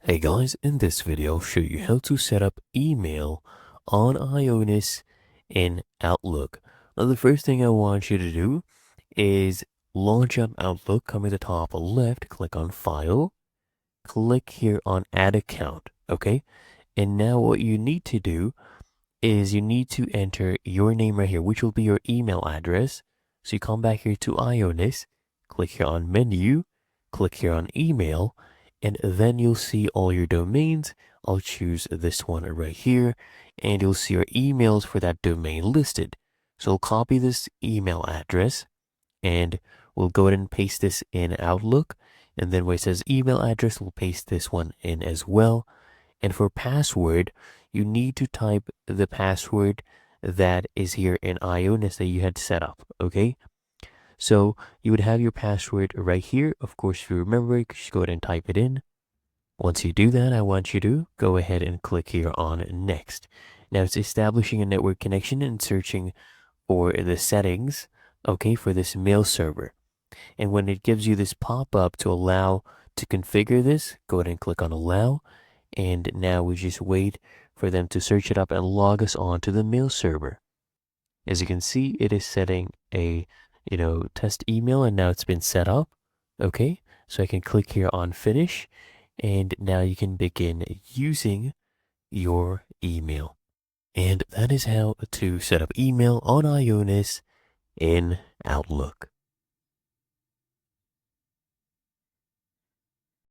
Hey guys, in this video I'll show you how to set up email on IONOS in Outlook. Now the first thing I want you to do is launch up Outlook, come to the top left, click on File, click here on Add Account, okay? And now what you need to do is you need to enter your name right here, which will be your email address. So you come back here to IONOS, click here on Menu, click here on Email, and then you'll see all your domains. I'll choose this one right here, and you'll see your emails for that domain listed. So I'll copy this email address, and we'll go ahead and paste this in Outlook. And then where it says email address, we'll paste this one in as well. And for password, you need to type the password that is here in IONOS that you had set up, okay? So you would have your password right here. Of course, if you remember it, just go ahead and type it in. Once you do that, I want you to go ahead and click here on Next. Now it's establishing a network connection and searching for the settings, okay, for this mail server. And when it gives you this pop-up to allow to configure this, go ahead and click on Allow. And now we just wait for them to search it up and log us on to the mail server. As you can see, it is setting a, test email, and now it's been set up. Okay, so I can click here on Finish, and now you can begin using your email. And that is how to set up email on IONOS in Outlook.